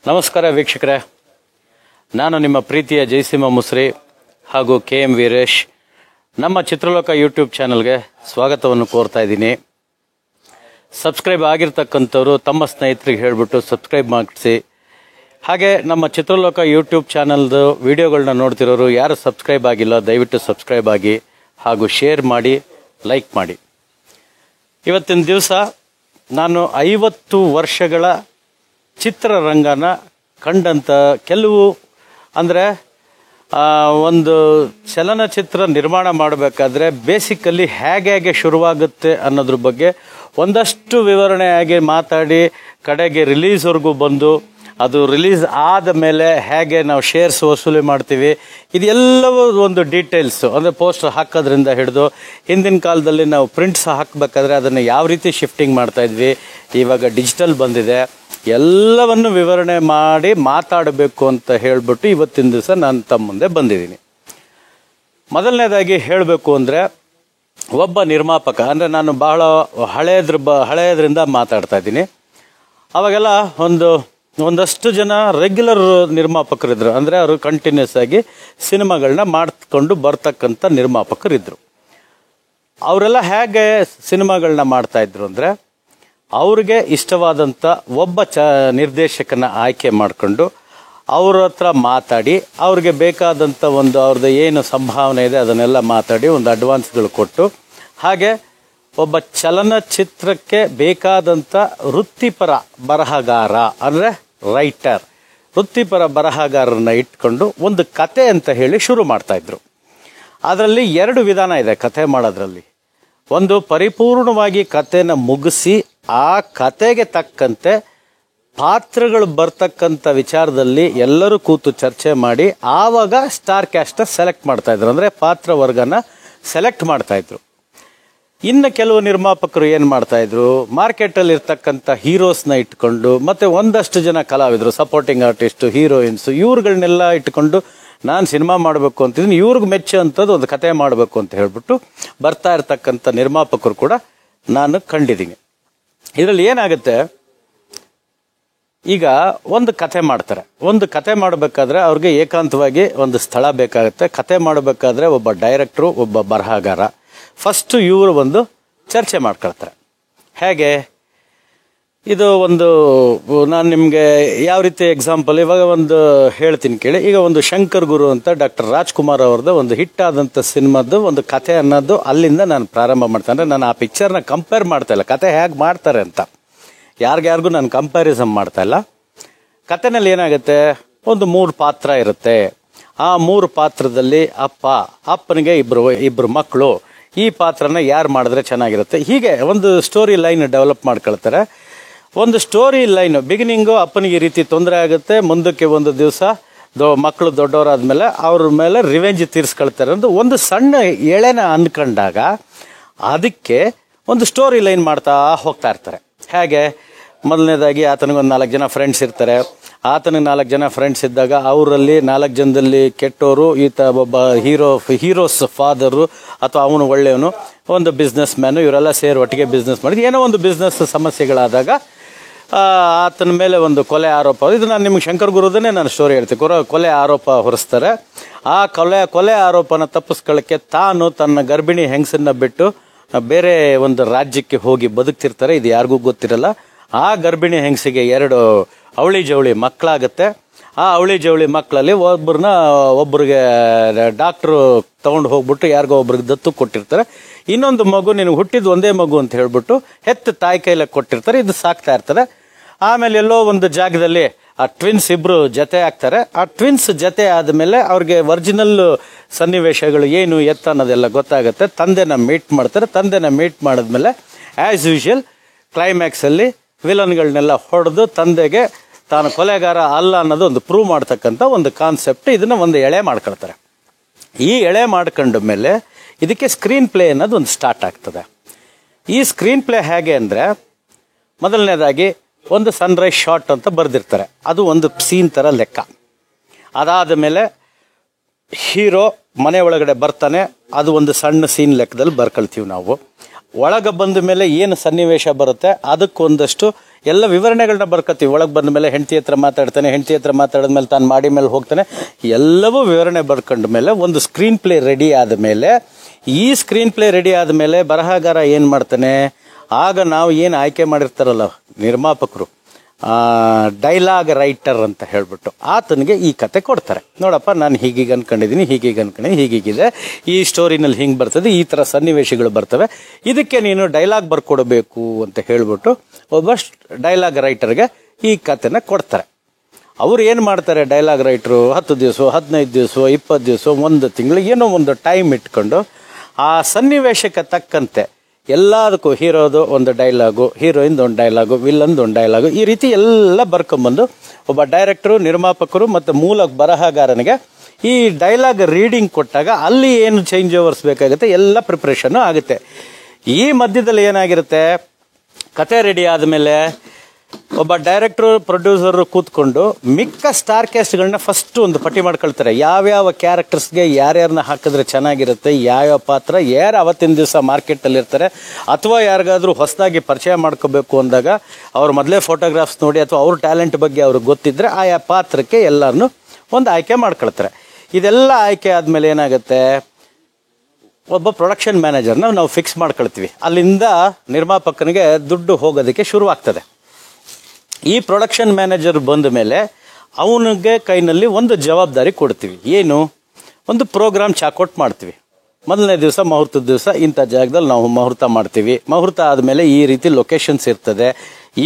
ನಮಸ್ಕಾರ ವೀಕ್ಷಕರೇ, ನಾನು ನಿಮ್ಮ ಪ್ರೀತಿಯ ಜಯಸಿಂಹ ಮುಸ್ರಿ ಹಾಗೂ KM ವೀರೇಶ್. ನಮ್ಮ ಚಿತ್ರಲೋಕ ಯೂಟ್ಯೂಬ್ ಚಾನಲ್ಗೆ ಸ್ವಾಗತವನ್ನು ಕೋರ್ತಾ ಇದ್ದೀನಿ. ಸಬ್ಸ್ಕ್ರೈಬ್ ಆಗಿರ್ತಕ್ಕಂಥವ್ರು ತಮ್ಮ ಸ್ನೇಹಿತರಿಗೆ ಹೇಳಿಬಿಟ್ಟು ಸಬ್ಸ್ಕ್ರೈಬ್ ಮಾಡಿಸಿ. ಹಾಗೆ ನಮ್ಮ ಚಿತ್ರಲೋಕ ಯೂಟ್ಯೂಬ್ ಚಾನಲ್ದು ವಿಡಿಯೋಗಳನ್ನ ನೋಡ್ತಿರೋರು ಯಾರು ಸಬ್ಸ್ಕ್ರೈಬ್ ಆಗಿಲ್ಲ ದಯವಿಟ್ಟು ಸಬ್ಸ್ಕ್ರೈಬ್ ಆಗಿ ಹಾಗೂ ಶೇರ್ ಮಾಡಿ, ಲೈಕ್ ಮಾಡಿ. ಇವತ್ತಿನ ದಿವಸ ನಾನು 50 ವರ್ಷಗಳ ಚಿತ್ರರಂಗನ ಕಂಡಂಥ ಕೆಲವು ಅಂದರೆ ಒಂದು ಚಲನಚಿತ್ರ ನಿರ್ಮಾಣ ಮಾಡಬೇಕಾದ್ರೆ ಬೇಸಿಕಲಿ ಹೇಗೆ ಶುರುವಾಗುತ್ತೆ ಅನ್ನೋದ್ರ ಬಗ್ಗೆ ಒಂದಷ್ಟು ವಿವರಣೆಯಾಗಿ ಮಾತಾಡಿ ಕಡೆಗೆ ರಿಲೀಸ್ವರೆಗೂ ಬಂದು ಅದು ರಿಲೀಸ್ ಆದ ಮೇಲೆ ಹೇಗೆ ನಾವು ಶೇರ್ಸ್ ವಸೂಲಿ ಮಾಡ್ತೀವಿ ಇದೆಲ್ಲವೂ ಒಂದು ಡೀಟೇಲ್ಸು. ಅಂದರೆ ಪೋಸ್ಟರ್ ಹಾಕೋದ್ರಿಂದ ಹಿಡಿದು ಹಿಂದಿನ ಕಾಲದಲ್ಲಿ ನಾವು ಪ್ರಿಂಟ್ಸ್ ಹಾಕಬೇಕಾದ್ರೆ ಅದನ್ನು ಯಾವ ರೀತಿ ಶಿಫ್ಟಿಂಗ್ ಮಾಡ್ತಾಯಿದ್ವಿ, ಇವಾಗ ಡಿಜಿಟಲ್ ಬಂದಿದೆ, ಎಲ್ಲವನ್ನು ವಿವರಣೆ ಮಾಡಿ ಮಾತಾಡಬೇಕು ಅಂತ ಹೇಳಿಬಿಟ್ಟು ಇವತ್ತಿನ ದಿವಸ ನಾನು ತಮ್ಮ ಮುಂದೆ ಬಂದಿದ್ದೀನಿ. ಮೊದಲನೇದಾಗಿ ಹೇಳಬೇಕು ಅಂದರೆ ಒಬ್ಬ ನಿರ್ಮಾಪಕ ಅಂದರೆ ನಾನು ಬಹಳ ಹಳೆಯದ್ರಿಂದ ಮಾತಾಡ್ತಾ ಇದ್ದೀನಿ. ಅವಾಗೆಲ್ಲ ಒಂದಷ್ಟು ಜನ ರೆಗ್ಯುಲರ್ ನಿರ್ಮಾಪಕರಿದ್ರು. ಅಂದರೆ ಅವರು ಕಂಟಿನ್ಯೂಸ್ ಆಗಿ ಸಿನಿಮಾಗಳನ್ನ ಮಾಡ್ಕೊಂಡು ಬರ್ತಕ್ಕಂಥ ನಿರ್ಮಾಪಕರಿದ್ದರು. ಅವರೆಲ್ಲ ಹೇಗೆ ಸಿನಿಮಾಗಳನ್ನ ಮಾಡ್ತಾಯಿದ್ರು ಅಂದರೆ ಅವ್ರಿಗೆ ಇಷ್ಟವಾದಂಥ ಒಬ್ಬ ನಿರ್ದೇಶಕನ ಆಯ್ಕೆ ಮಾಡಿಕೊಂಡು ಅವ್ರ ಹತ್ರ ಮಾತಾಡಿ ಅವ್ರಿಗೆ ಬೇಕಾದಂಥ ಅವ್ರದ್ದು ಏನು ಸಂಭಾವನೆ ಇದೆ ಅದನ್ನೆಲ್ಲ ಮಾತಾಡಿ ಒಂದು ಅಡ್ವಾನ್ಸ್ಗಳು ಕೊಟ್ಟು ಹಾಗೆ ಒಬ್ಬ ಚಲನಚಿತ್ರಕ್ಕೆ ಬೇಕಾದಂಥ ವೃತ್ತಿಪರ ಬರಹಗಾರ ಅಂದರೆ ರೈಟರ್, ವೃತ್ತಿಪರ ಬರಹಗಾರರನ್ನ ಇಟ್ಕೊಂಡು ಒಂದು ಕತೆ ಅಂತ ಹೇಳಿ ಶುರು ಮಾಡ್ತಾಯಿದ್ರು. ಅದರಲ್ಲಿ 2 ವಿಧಾನ ಇದೆ ಕತೆ ಮಾಡೋದ್ರಲ್ಲಿ. ಒಂದು ಪರಿಪೂರ್ಣವಾಗಿ ಕತೆನ ಮುಗಿಸಿ ಆ ಕತೆಗೆ ತಕ್ಕಂತೆ ಪಾತ್ರಗಳು ಬರ್ತಕ್ಕಂಥ ವಿಚಾರದಲ್ಲಿ ಎಲ್ಲರೂ ಕೂತು ಚರ್ಚೆ ಮಾಡಿ ಆವಾಗ ಸ್ಟಾರ್ ಕ್ಯಾಸ್ಟ್ನ ಸೆಲೆಕ್ಟ್ ಮಾಡ್ತಾಯಿದ್ರು, ಅಂದರೆ ಪಾತ್ರವರ್ಗನ ಸೆಲೆಕ್ಟ್ ಮಾಡ್ತಾಯಿದ್ರು. ಇನ್ನು ಕೆಲವು ನಿರ್ಮಾಪಕರು ಏನು ಮಾಡ್ತಾಯಿದ್ರು, ಮಾರ್ಕೆಟಲ್ಲಿ ಇರ್ತಕ್ಕಂಥ ಹೀರೋಸ್ನ ಇಟ್ಕೊಂಡು ಮತ್ತು ಒಂದಷ್ಟು ಜನ ಕಲಾವಿದರು, ಸಪೋರ್ಟಿಂಗ್ ಆರ್ಟಿಸ್ಟು, ಹೀರೋಯಿನ್ಸು ಇವ್ರುಗಳನ್ನೆಲ್ಲ ಇಟ್ಕೊಂಡು ನಾನು ಸಿನಿಮಾ ಮಾಡಬೇಕು ಅಂತಿದ್ದೀನಿ, ಇವ್ರಿಗೆ ಮೆಚ್ಚೋ ಅಂಥದ್ದು ಒಂದು ಕತೆ ಮಾಡಬೇಕು ಅಂತ ಹೇಳ್ಬಿಟ್ಟು ಬರ್ತಾ ಇರ್ತಕ್ಕಂಥ ನಿರ್ಮಾಪಕರು ಕೂಡ ನಾನು ಕಂಡಿದ್ದೀನಿ. ಇದರಲ್ಲಿ ಏನಾಗುತ್ತೆ, ಈಗ ಒಂದು ಕತೆ ಮಾಡ್ತಾರೆ. ಒಂದು ಕತೆ ಮಾಡಬೇಕಾದ್ರೆ ಅವ್ರಿಗೆ ಏಕಾಂತವಾಗಿ ಒಂದು ಸ್ಥಳ ಬೇಕಾಗುತ್ತೆ. ಕತೆ ಮಾಡಬೇಕಾದ್ರೆ ಒಬ್ಬ ಡೈರೆಕ್ಟ್ರು, ಒಬ್ಬ ಬರಹಗಾರ ಫಸ್ಟು ಇವರು ಒಂದು ಚರ್ಚೆ ಮಾಡ್ಕೊಳ್ತಾರೆ. ಹೇಗೆ ಇದು ನಾನು ನಿಮಗೆ ಯಾವ ರೀತಿ ಎಕ್ಸಾಂಪಲ್ ಇವಾಗ ಹೇಳ್ತೀನಿ ಕೇಳಿ. ಈಗ ಶಂಕರ್ ಗುರು ಅಂತ ಡಾಕ್ಟರ್ ರಾಜ್ಕುಮಾರ್ ಅವ್ರದ್ದು ಒಂದು ಹಿಟ್ ಆದಂಥ ಸಿನಿಮಾದ್ದು ಒಂದು ಕತೆ ಅನ್ನೋದು ಅಲ್ಲಿಂದ ನಾನು ಪ್ರಾರಂಭ ಮಾಡ್ತೇನೆ. ಅಂದರೆ ನಾನು ಆ ಪಿಕ್ಚರ್ನ ಕಂಪೇರ್ ಮಾಡ್ತಾ ಇಲ್ಲ, ಕತೆ ಹೇಗೆ ಮಾಡ್ತಾರೆ ಅಂತ ಯಾರಿಗೂ ನಾನು ಕಂಪ್ಯಾರಿಸನ್ ಮಾಡ್ತಾ ಇಲ್ಲ. ಕತೆನಲ್ಲಿ ಏನಾಗುತ್ತೆ, 3 ಪಾತ್ರ ಇರುತ್ತೆ. ಆ 3 ಪಾತ್ರದಲ್ಲಿ ಅಪ್ಪನಿಗೆ ಇಬ್ಬರು ಮಕ್ಕಳು, ಈ ಪಾತ್ರನ ಯಾರು ಮಾಡಿದ್ರೆ ಚೆನ್ನಾಗಿರುತ್ತೆ, ಹೀಗೆ ಒಂದು ಸ್ಟೋರಿ ಲೈನ್ ಡೆವಲಪ್ ಮಾಡ್ಕೊಳ್ತಾರೆ. ಒಂದು ಸ್ಟೋರಿ ಲೈನ್ ಬಿಗಿನಿಂಗು ಅಪ್ಪನಿಗೆ ಈ ರೀತಿ ತೊಂದರೆ ಆಗುತ್ತೆ, ಮುಂದಕ್ಕೆ ಒಂದು ದಿವಸ ಮಕ್ಕಳು ದೊಡ್ಡವರಾದ್ಮೇಲೆ ಅವ್ರ ಮೇಲೆ ರಿವೆಂಜ್ ತೀರಿಸ್ಕೊಳ್ತಾರೆ ಅಂತ ಒಂದು ಸಣ್ಣ ಎಳೆನ ಅಂದ್ಕೊಂಡಾಗ ಅದಕ್ಕೆ ಒಂದು ಸ್ಟೋರಿ ಲೈನ್ ಮಾಡ್ತಾ ಹೋಗ್ತಾ ಇರ್ತಾರೆ. ಹೇಗೆ, ಮೊದಲನೇದಾಗಿ ಆತನಿಗೊಂದು 4 ಜನ ಫ್ರೆಂಡ್ಸ್ ಇರ್ತಾರೆ. ಆತನಿಗೆ 4 ಜನ ಫ್ರೆಂಡ್ಸ್ ಇದ್ದಾಗ ಅವರಲ್ಲಿ 4 ಜನದಲ್ಲಿ ಕೆಟ್ಟವರು, ಈತ ಒಬ್ಬ ಹೀರೋಸ್ ಫಾದರು ಅಥವಾ ಅವನು ಒಳ್ಳೆಯವನು, ಒಂದು ಬಿಸ್ನೆಸ್ ಮ್ಯಾನು, ಇವರೆಲ್ಲ ಸೇರಿ ಒಟ್ಟಿಗೆ ಬಿಸ್ನೆಸ್ ಮಾಡಿದ್ರು. ಏನೋ ಒಂದು ಬಿಸ್ನೆಸ್ ಸಮಸ್ಯೆಗಳಾದಾಗ ಆತನ ಮೇಲೆ ಒಂದು ಕೊಲೆ ಆರೋಪ. ಇದು ನಾನು ನಿಮ್ಗೆ ಶಂಕರ್ ಗುರುದನ್ನೇ ನಾನು ಸ್ಟೋರಿ ಹೇಳ್ತೀನಿ. ಕೊಲೆ ಆರೋಪ ಹೊರಿಸ್ತಾರೆ. ಆ ಕೊಲೆ ಆರೋಪನ ತಪ್ಪಿಸ್ಕೊಳ್ಳೋಕ್ಕೆ ತಾನು ತನ್ನ ಗರ್ಭಿಣಿ ಹೆಂಗಸನ್ನ ಬಿಟ್ಟು ಬೇರೆ ಒಂದು ರಾಜ್ಯಕ್ಕೆ ಹೋಗಿ ಬದುಕ್ತಿರ್ತಾರೆ. ಇದು ಯಾರಿಗೂ ಗೊತ್ತಿರಲ್ಲ. ಆ ಗರ್ಭಿಣಿ ಹೆಂಗಸಿಗೆ 2 ಅವಳಿ ಜವಳಿ ಮಕ್ಕಳಾಗುತ್ತೆ. ಆ ಅವಳಿ ಜವಳಿ ಮಕ್ಕಳಲ್ಲಿ ಒಬ್ಬರಿಗೆ ಡಾಕ್ಟ್ರು ತಗೊಂಡು ಹೋಗ್ಬಿಟ್ಟು ಯಾರಿಗೋ ಒಬ್ರಿಗೆ ದತ್ತು ಕೊಟ್ಟಿರ್ತಾರೆ. ಇನ್ನೊಂದು ಮಗು ನಿನಗೆ ಹುಟ್ಟಿದ ಒಂದೇ ಮಗು ಅಂತ ಹೇಳ್ಬಿಟ್ಟು ಹೆತ್ತ ತಾಯಿ ಕೈಲ ಕೊಟ್ಟಿರ್ತಾರೆ. ಇದು ಸಾಕ್ತಾ ಇರ್ತಾರೆ. ಆಮೇಲೆ ಎಲ್ಲೋ ಒಂದು ಜಾಗದಲ್ಲಿ ಆ ಟ್ವಿನ್ಸ್ ಇಬ್ರು ಜೊತೆ ಆಗ್ತಾರೆ. ಆ ಟ್ವಿನ್ಸ್ ಜೊತೆ ಆದಮೇಲೆ ಅವ್ರಿಗೆ ಒರಿಜಿನಲ್ ಸನ್ನಿವೇಶಗಳು ಏನು ಎತ್ತ ಅನ್ನೋದೆಲ್ಲ ಗೊತ್ತಾಗುತ್ತೆ. ತಂದೆನ ಮೀಟ್ ಮಾಡ್ತಾರೆ. ತಂದೆನ ಮೀಟ್ ಮಾಡಿದ್ಮೇಲೆ ಆ್ಯಸ್ ಯೂಶುವಲ್ ಕ್ಲೈಮ್ಯಾಕ್ಸಲ್ಲಿ ವಿಲನ್ಗಳನ್ನೆಲ್ಲ ಹೊಡೆದು ತಂದೆಗೆ ತಾನು ಕೊಲೆಗಾರ ಅಲ್ಲ ಅನ್ನೋದು ಒಂದು ಪ್ರೂವ್ ಮಾಡ್ತಕ್ಕಂಥ ಒಂದು ಕಾನ್ಸೆಪ್ಟ್. ಇದನ್ನು ಒಂದು ಎಳೆ ಮಾಡ್ಕೊಳ್ತಾರೆ. ಈ ಎಳೆ ಮಾಡ್ಕೊಂಡ ಮೇಲೆ ಇದಕ್ಕೆ ಸ್ಕ್ರೀನ್ ಪ್ಲೇ ಅನ್ನೋದು ಒಂದು ಸ್ಟಾರ್ಟ್ ಆಗ್ತದೆ. ಈ ಸ್ಕ್ರೀನ್ ಪ್ಲೇ ಹೇಗೆ ಅಂದರೆ, ಮೊದಲನೇದಾಗಿ ಒಂದು ಸನ್ರೈಸ್ ಶಾಟ್ ಅಂತ ಬರೆದಿರ್ತಾರೆ. ಅದು ಒಂದು ಸೀನ್ ಥರ ಲೆಕ್ಕ. ಅದಾದ ಮೇಲೆ ಹೀರೋ ಮನೆ ಒಳಗಡೆ ಬರ್ತಾನೆ, ಅದು ಒಂದು ಸಣ್ಣ ಸೀನ್ ಲೆಕ್ಕದಲ್ಲಿ ಬರ್ಕೊಳ್ತೀವಿ ನಾವು. ಒಳಗೆ ಬಂದ ಮೇಲೆ ಏನು ಸನ್ನಿವೇಶ ಬರುತ್ತೆ ಅದಕ್ಕೊಂದಷ್ಟು ಎಲ್ಲ ವಿವರಣೆಗಳನ್ನ ಬರ್ಕೋತೀವಿ. ಒಳಗೆ ಬಂದ ಮೇಲೆ ಹೆಂಡತಿ ಹತ್ರ ಮಾತಾಡ್ತಾನೆ, ಹೆಂಡತಿ ಹತ್ರ ಮಾತಾಡಿದ್ಮೇಲೆ ತಾನು ಮಾಡಿ ಮೇಲೆ ಹೋಗ್ತಾನೆ, ಎಲ್ಲವೂ ವಿವರಣೆ ಬರ್ಕೊಂಡ ಮೇಲೆ ಒಂದು ಸ್ಕ್ರೀನ್ ಪ್ಲೇ ರೆಡಿ ಆದ ಮೇಲೆ, ಈ ಸ್ಕ್ರೀನ್ ಪ್ಲೇ ರೆಡಿ ಆದ ಮೇಲೆ ಬರಹಗಾರ ಏನು ಮಾಡ್ತಾನೆ, ಆಗ ನಾವು ಏನು ಆಯ್ಕೆ ಮಾಡಿರ್ತಾರಲ್ಲ ನಿರ್ಮಾಪಕರು, ಡೈಲಾಗ್ ರೈಟರ್ ಅಂತ ಹೇಳ್ಬಿಟ್ಟು ಆತನಿಗೆ ಈ ಕತೆ ಕೊಡ್ತಾರೆ. ನೋಡಪ್ಪ, ನಾನು ಹೀಗೀಗ ಅನ್ಕೊಂಡಿದ್ದೀನಿ, ಹೀಗೀಗಿದೆ, ಈ ಸ್ಟೋರಿನಲ್ಲಿ ಹಿಂಗೆ ಬರ್ತದೆ, ಈ ಥರ ಸನ್ನಿವೇಶಗಳು ಬರ್ತವೆ, ಇದಕ್ಕೆ ನೀನು ಡೈಲಾಗ್ ಬರ್ಕೊಡ್ಬೇಕು ಅಂತ ಹೇಳ್ಬಿಟ್ಟು ಒಬ್ಬ ಡೈಲಾಗ್ ರೈಟರ್ಗೆ ಈ ಕತೆನ ಕೊಡ್ತಾರೆ. ಅವ್ರು ಏನು ಮಾಡ್ತಾರೆ, ಡೈಲಾಗ್ ರೈಟ್ರು 10 ದಿವಸ, 15 ದಿವಸ, 20 ದಿವಸ, 1 ತಿಂಗಳು ಏನೋ ಒಂದು ಟೈಮ್ ಇಟ್ಕೊಂಡು ಆ ಸನ್ನಿವೇಶಕ್ಕೆ ತಕ್ಕಂತೆ ಎಲ್ಲದಕ್ಕೂ ಹೀರೋದು ಒಂದು ಡೈಲಾಗು, ಹೀರೋಯಿನ್ದು ಒಂದು ಡೈಲಾಗು, ವಿಲ್ಲನ್ದು ಒಂದು ಡೈಲಾಗು, ಈ ರೀತಿ ಎಲ್ಲ ಬರ್ಕೊಂಬಂದು ಒಬ್ಬ ಡೈರೆಕ್ಟರು, ನಿರ್ಮಾಪಕರು ಮತ್ತು ಮೂಲ ಬರಹಗಾರನಿಗೆ ಈ ಡೈಲಾಗ್ ರೀಡಿಂಗ್ ಕೊಟ್ಟಾಗ ಅಲ್ಲಿ ಏನು ಚೇಂಜ್ ಓವರ್ಸ್ ಬೇಕಾಗುತ್ತೆ ಎಲ್ಲ ಪ್ರಿಪ್ರೇಷನ್ನು ಆಗುತ್ತೆ. ಈ ಮಧ್ಯದಲ್ಲಿ ಏನಾಗಿರುತ್ತೆ, ಕತೆ ರೆಡಿ ಆದಮೇಲೆ ಒಬ್ಬ ಡೈರೆಕ್ಟ್ರು, ಪ್ರೊಡ್ಯೂಸರು ಕೂತ್ಕೊಂಡು ಮಿಕ್ಕ ಸ್ಟಾರ್ ಕ್ಯಾಸ್ಟ್ಗಳನ್ನ ಫಸ್ಟ್ ಒಂದು ಪಟ್ಟಿ ಮಾಡ್ಕೊಳ್ತಾರೆ. ಯಾವ್ಯಾವ ಕ್ಯಾರೆಕ್ಟರ್ಸ್ಗೆ ಯಾರ್ಯಾರನ್ನ ಹಾಕಿದ್ರೆ ಚೆನ್ನಾಗಿರುತ್ತೆ, ಯಾವ್ಯಾವ ಪಾತ್ರ ಯಾರು ಅವತ್ತಿನ ದಿವಸ ಮಾರ್ಕೆಟಲ್ಲಿ ಇರ್ತಾರೆ, ಅಥವಾ ಯಾರಿಗಾದ್ರೂ ಹೊಸದಾಗಿ ಪರಿಚಯ ಮಾಡ್ಕೋಬೇಕು ಅಂದಾಗ ಅವ್ರ ಮೊದಲೇ ಫೋಟೋಗ್ರಾಫ್ಸ್ ನೋಡಿ ಅಥವಾ ಅವ್ರ ಟ್ಯಾಲೆಂಟ್ ಬಗ್ಗೆ ಅವ್ರಿಗೆ ಗೊತ್ತಿದ್ರೆ ಆಯಾ ಪಾತ್ರಕ್ಕೆ ಎಲ್ಲರನ್ನೂ ಒಂದು ಆಯ್ಕೆ ಮಾಡ್ಕೊಳ್ತಾರೆ. ಇದೆಲ್ಲ ಆಯ್ಕೆ ಆದಮೇಲೆ ಏನಾಗುತ್ತೆ, ಒಬ್ಬ ಪ್ರೊಡಕ್ಷನ್ ಮ್ಯಾನೇಜರ್ನ ನಾವು ಫಿಕ್ಸ್ ಮಾಡ್ಕೊಳ್ತೀವಿ. ಅಲ್ಲಿಂದ ನಿರ್ಮಾಪಕನಿಗೆ ದುಡ್ಡು ಹೋಗೋದಕ್ಕೆ ಶುರುವಾಗ್ತದೆ. ಈ ಪ್ರೊಡಕ್ಷನ್ ಮ್ಯಾನೇಜರ್ ಬಂದ ಮೇಲೆ ಅವನಿಗೆ ಕೈನಲ್ಲಿ ಒಂದು ಜವಾಬ್ದಾರಿ ಕೊಡ್ತೀವಿ. ಏನು, ಒಂದು ಪ್ರೋಗ್ರಾಮ್ ಚಾಕೌಟ್ ಮಾಡ್ತೀವಿ. ಮೊದಲನೇ ದಿವಸ ಮುಹೂರ್ತದ ದಿವಸ ಇಂಥ ಜಾಗದಲ್ಲಿ ನಾವು ಮುಹೂರ್ತ ಮಾಡ್ತೀವಿ. ಮುಹೂರ್ತ ಆದಮೇಲೆ ಈ ರೀತಿ ಲೊಕೇಶನ್ಸ್ ಇರ್ತದೆ,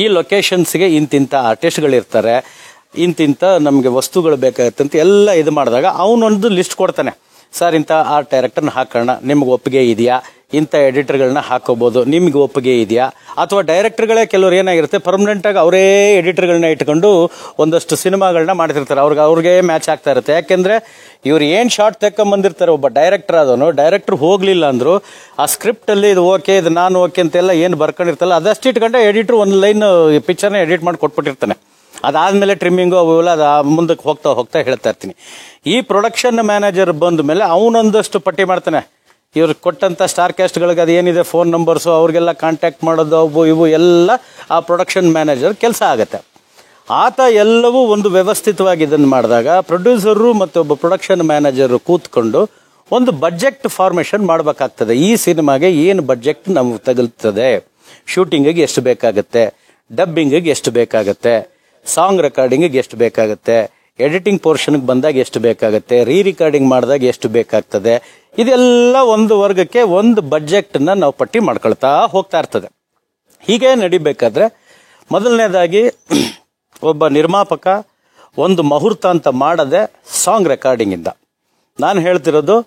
ಈ ಲೊಕೇಶನ್ಸ್ಗೆ ಇಂತಿಂಥ ಆರ್ಟಿಸ್ಟ್ಗಳಿರ್ತಾರೆ, ಇಂತಿಂಥ ನಮಗೆ ವಸ್ತುಗಳು ಬೇಕಾಗುತ್ತೆ ಅಂತ ಎಲ್ಲ ಇದು ಮಾಡಿದಾಗ ಅವನೊಂದು ಲಿಸ್ಟ್ ಕೊಡ್ತಾನೆ. ಸರ್, ಇಂಥ ಆರ್ಟ್ ಡೈರೆಕ್ಟರ್ನ ಹಾಕೋಣ, ನಿಮ್ಗೆ ಒಪ್ಪಿಗೆ ಇದೆಯಾ, ಇಂಥ ಎಡಿಟರ್ಗಳನ್ನ ಹಾಕೋಬೋದು, ನಿಮ್ಗೆ ಒಪ್ಪಿಗೆ ಇದೆಯಾ, ಅಥವಾ ಡೈರೆಕ್ಟರ್ಗಳೇ ಕೆಲವ್ರು ಏನಾಗಿರುತ್ತೆ ಪರ್ಮನೆಂಟಾಗಿ ಅವರೇ ಎಡಿಟರ್ಗಳನ್ನ ಇಟ್ಕೊಂಡು ಒಂದಷ್ಟು ಸಿನಿಮಾಗಳನ್ನ ಮಾಡ್ತಿರ್ತಾರೆ. ಅವ್ರಿಗೆ ಮ್ಯಾಚ್ ಆಗ್ತಾ ಇರುತ್ತೆ. ಯಾಕೆಂದರೆ ಇವ್ರು ಏನು ಶಾರ್ಟ್ ತೆಕ್ಕೊಂಬಂದಿರ್ತಾರೆ, ಒಬ್ಬ ಡೈರೆಕ್ಟರ್ ಆದವನು, ಡೈರೆಕ್ಟರ್ ಹೋಗಲಿಲ್ಲ ಅಂದರು ಆ ಸ್ಕ್ರಿಪ್ಟಲ್ಲಿ ಇದು ಓಕೆ, ಇದು ನಾನು ಓಕೆ ಅಂತೆಲ್ಲ ಏನು ಬರ್ಕೊಂಡಿರ್ತಲ್ಲ ಅದಷ್ಟು ಇಟ್ಕೊಂಡೆ ಎಡಿಟ್ರು ಒಂದು ಲೈನ್ ಪಿಕ್ಚರ್ನ ಎಡಿಟ್ ಮಾಡಿ ಕೊಟ್ಬಿಟ್ಟಿರ್ತಾನೆ. ಅದಾದಮೇಲೆ ಟ್ರಿಮ್ಮಿಂಗು ಅವೆಲ್ಲ ಅದು ಮುಂದಕ್ಕೆ ಹೋಗ್ತಾ ಹೇಳ್ತಾ ಇರ್ತೀನಿ. ಈ ಪ್ರೊಡಕ್ಷನ್ ಮ್ಯಾನೇಜರ್ ಬಂದ ಮೇಲೆ ಅವನೊಂದಷ್ಟು ಪಟ್ಟಿ ಮಾಡ್ತಾನೆ. ಇವ್ರು ಕೊಟ್ಟಂಥ ಸ್ಟಾರ್ ಕ್ಯಾಸ್ಟ್ಗಳಿಗೆ ಅದು ಏನಿದೆ ಫೋನ್ ನಂಬರ್ಸು ಅವ್ರಿಗೆಲ್ಲ ಕಾಂಟ್ಯಾಕ್ಟ್ ಮಾಡೋದು ಅವು ಇವು ಎಲ್ಲ ಆ ಪ್ರೊಡಕ್ಷನ್ ಮ್ಯಾನೇಜರ್ ಕೆಲಸ ಆಗುತ್ತೆ. ಆತ ಎಲ್ಲವೂ ಒಂದು ವ್ಯವಸ್ಥಿತವಾಗಿ ಇದನ್ನು ಮಾಡಿದಾಗ ಪ್ರೊಡ್ಯೂಸರು ಮತ್ತು ಒಬ್ಬ ಪ್ರೊಡಕ್ಷನ್ ಮ್ಯಾನೇಜರು ಕೂತ್ಕೊಂಡು ಒಂದು ಬಜೆಟ್ ಫಾರ್ಮೇಷನ್ ಮಾಡಬೇಕಾಗ್ತದೆ. ಈ ಸಿನಿಮಾಗೆ ಏನು ಬಜೆಟ್ ನಮಗೆ ತಗಲ್ತದೆ, ಶೂಟಿಂಗಿಗೆ ಎಷ್ಟು ಬೇಕಾಗುತ್ತೆ, ಡಬ್ಬಿಂಗಿಗೆ ಎಷ್ಟು ಬೇಕಾಗುತ್ತೆ, ಸಾಂಗ್ ರೆಕಾರ್ಡಿಂಗಿಗೆ ಎಷ್ಟು ಬೇಕಾಗುತ್ತೆ, ಎಡಿಟಿಂಗ್ ಪೋರ್ಷನ್ಗೆ ಬಂದಾಗ ಎಷ್ಟು ಬೇಕಾಗುತ್ತೆ, ರಿಕಾರ್ಡಿಂಗ್ ಮಾಡಿದಾಗ ಎಷ್ಟು ಬೇಕಾಗ್ತದೆ, ಇದೆಲ್ಲ ಒಂದು ವರ್ಗಕ್ಕೆ ಒಂದು ಬಜೆಟ್ನ ನಾವು ಪಟ್ಟಿ ಮಾಡ್ಕೊಳ್ತಾ ಹೋಗ್ತಾ ಇರ್ತದೆ. ಹೀಗೆ ನಡಿಬೇಕಾದ್ರೆ ಮೊದಲನೇದಾಗಿ ಒಬ್ಬ ನಿರ್ಮಾಪಕ ಒಂದು ಮುಹೂರ್ತ ಅಂತ ಮಾಡದೆ ಸಾಂಗ್ ರೆಕಾರ್ಡಿಂಗಿಂದ, ನಾನು ಹೇಳ್ತಿರೋದು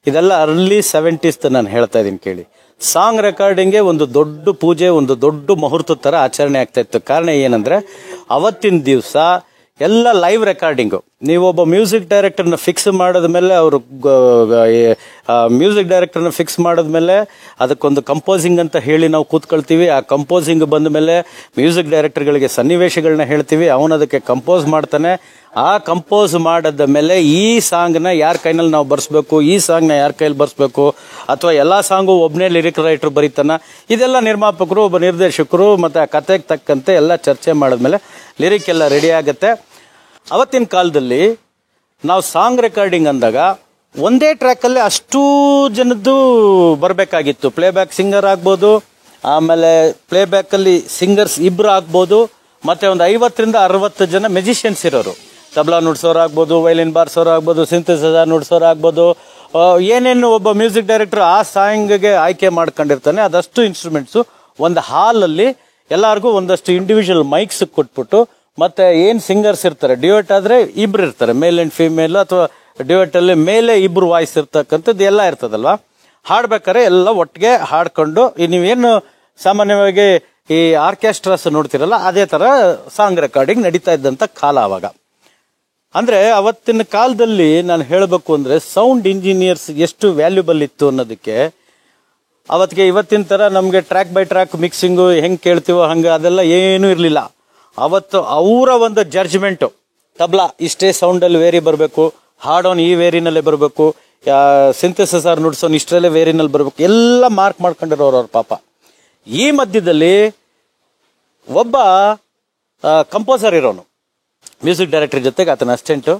ಇದೆಲ್ಲ ಅರ್ಲಿ 70s ನಾನು ಹೇಳ್ತಾ ಇದ್ದೀನಿ ಕೇಳಿ. ಸಾಂಗ್ ರೆಕಾರ್ಡಿಂಗ್ಗೆ ಒಂದು ದೊಡ್ಡ ಪೂಜೆ, ಒಂದು ದೊಡ್ಡ ಮುಹೂರ್ತದ ಥರ ಆಚರಣೆ ಆಗ್ತಾ ಇತ್ತು. ಕಾರಣ ಏನಂದರೆ ಅವತ್ತಿನ ದಿವಸ ಎಲ್ಲ ಲೈವ್ ರೆಕಾರ್ಡಿಂಗು. ನೀವೊಬ್ಬ ಮ್ಯೂಸಿಕ್ ಡೈರೆಕ್ಟರ್ನ ಫಿಕ್ಸ್ ಮಾಡಿದ್ಮೇಲೆ ಅವರು ಮ್ಯೂಸಿಕ್ ಡೈರೆಕ್ಟರ್ನ ಫಿಕ್ಸ್ ಮಾಡಿದ್ಮೇಲೆ ಅದಕ್ಕೊಂದು ಕಂಪೋಸಿಂಗ್ ಅಂತ ಹೇಳಿ ನಾವು ಕೂತ್ಕೊಳ್ತೀವಿ. ಆ ಕಂಪೋಸಿಂಗ್ ಬಂದ ಮೇಲೆ ಮ್ಯೂಸಿಕ್ ಡೈರೆಕ್ಟರ್ಗಳಿಗೆ ಸನ್ನಿವೇಶಗಳನ್ನ ಹೇಳ್ತೀವಿ, ಅವನದಕ್ಕೆ ಕಂಪೋಸ್ ಮಾಡ್ತಾನೆ. ಆ ಕಂಪೋಸ್ ಮಾಡಿದ ಮೇಲೆ ಈ ಸಾಂಗ್ನ ಯಾರ ಕೈನಲ್ಲಿ ನಾವು ಬರ್ಸ್ಬೇಕು, ಈ ಸಾಂಗ್ನ ಯಾರ ಕೈಲಿ ಬರ್ಸ್ಬೇಕು, ಅಥವಾ ಎಲ್ಲ ಸಾಂಗು ಒಬ್ಬನೇ ಲಿರಿಕ್ ರೈಟರ್ ಬರೀತಾನ, ಇದೆಲ್ಲ ನಿರ್ಮಾಪಕರು, ಒಬ್ಬ ನಿರ್ದೇಶಕರು ಮತ್ತು ಆ ಕತೆಗೆ ತಕ್ಕಂತೆ ಎಲ್ಲ ಚರ್ಚೆ ಮಾಡಿದ್ಮೇಲೆ ಲಿರಿಕ್ ಎಲ್ಲ ರೆಡಿ ಆಗುತ್ತೆ. ಅವತ್ತಿನ ಕಾಲದಲ್ಲಿ ನಾವು ಸಾಂಗ್ ರೆಕಾರ್ಡಿಂಗ್ ಅಂದಾಗ ಒಂದೇ ಟ್ರ್ಯಾಕಲ್ಲಿ ಅಷ್ಟೂ ಜನದ್ದು ಬರಬೇಕಾಗಿತ್ತು. ಪ್ಲೇಬ್ಯಾಕ್ ಸಿಂಗರ್ ಆಗ್ಬೋದು, ಆಮೇಲೆ ಪ್ಲೇಬ್ಯಾಕಲ್ಲಿ ಸಿಂಗರ್ಸ್ ಇಬ್ಬರು ಆಗ್ಬೋದು, ಮತ್ತು ಒಂದು 50 ರಿಂದ 60 ಜನ ಮ್ಯೂಸಿಷಿಯನ್ಸ್ ಇರೋರು. ತಬಲಾ ನುಡ್ಸೋರು ಆಗ್ಬೋದು, ವೈಲಿನ್ ಬಾರ್ಸೋರು ಆಗ್ಬೋದು, ಸಿಂಥೆಸೈಸರ್ ನುಡ್ಸೋರು ಆಗ್ಬೋದು, ಏನೇನು ಒಬ್ಬ ಮ್ಯೂಸಿಕ್ ಡೈರೆಕ್ಟರ್ ಆ ಸಾಂಗ್ಗೆ ಆಯ್ಕೆ ಮಾಡ್ಕೊಂಡಿರ್ತಾನೆ ಅದಷ್ಟು ಇನ್ಸ್ಟ್ರೂಮೆಂಟ್ಸು ಒಂದು ಹಾಲಲ್ಲಿ ಎಲ್ಲರಿಗೂ ಒಂದಷ್ಟು ಇಂಡಿವಿಜುವಲ್ ಮೈಕ್ಸ್ ಕೊಟ್ಬಿಟ್ಟು, ಮತ್ತು ಏನು ಸಿಂಗರ್ಸ್ ಇರ್ತಾರೆ, ಡ್ಯೂಯೆಟ್ ಆದರೆ ಇಬ್ರು ಇರ್ತಾರೆ, ಮೇಲ್ ಆ್ಯಂಡ್ ಫೀಮೇಲ್, ಅಥವಾ ಡ್ಯೂಯೆಟಲ್ಲಿ ಮೇಲೆ ಇಬ್ಬರು ವಾಯ್ಸ್ ಇರ್ತಕ್ಕಂಥದ್ದು ಎಲ್ಲ ಇರ್ತದಲ್ವ. ಹಾಡ್ಬೇಕಾದ್ರೆ ಎಲ್ಲ ಒಟ್ಟಿಗೆ ಹಾಡ್ಕೊಂಡು, ನೀವೇನು ಸಾಮಾನ್ಯವಾಗಿ ಈ ಆರ್ಕೆಸ್ಟ್ರಾಸ್ ನೋಡ್ತಿರಲ್ಲ ಅದೇ ಥರ ಸಾಂಗ್ ರೆಕಾರ್ಡಿಂಗ್ ನಡೀತಾ ಇದ್ದಂಥ ಕಾಲ ಅವಾಗ. ಅಂದರೆ ಅವತ್ತಿನ ಕಾಲದಲ್ಲಿ ನಾನು ಹೇಳಬೇಕು ಅಂದರೆ ಸೌಂಡ್ ಇಂಜಿನಿಯರ್ಸ್ ಎಷ್ಟು ವ್ಯಾಲ್ಯೂಬಲ್ ಇತ್ತು ಅನ್ನೋದಕ್ಕೆ, ಅವತ್ತಿಗೆ ಇವತ್ತಿನ ಥರ ನಮಗೆ ಟ್ರ್ಯಾಕ್ ಬೈ ಟ್ರ್ಯಾಕ್ ಮಿಕ್ಸಿಂಗು ಹೆಂಗೆ ಕೇಳ್ತೀವೋ ಹಂಗೆ ಅದೆಲ್ಲ ಏನೂ ಇರಲಿಲ್ಲ. ಅವತ್ತು ಅವರ ಒಂದು ಜಡ್ಜ್ಮೆಂಟು, ತಬಲಾ ಇಷ್ಟೇ ಸೌಂಡಲ್ಲಿ ವೇರಿ ಬರಬೇಕು, ಹಾಡೋನ್ ಈ ವೇರಿನಲ್ಲೇ ಬರಬೇಕು, ಸಿಂಥೆಸೈಸರ್ ನುಡ್ಸೋನ್ ಇಷ್ಟರಲ್ಲೇ ವೇರಿನಲ್ಲಿ ಬರಬೇಕು, ಎಲ್ಲ ಮಾರ್ಕ್ ಮಾಡ್ಕೊಂಡಿರೋರು ಅವ್ರ ಪಾಪ. ಈ ಮಧ್ಯದಲ್ಲಿ ಒಬ್ಬ ಕಂಪೋಸರ್ ಇರೋನು, ಮ್ಯೂಸಿಕ್ ಡೈರೆಕ್ಟರ್ ಜೊತೆಗೆ ಆತನ ಅಸಿಸ್ಟೆಂಟು.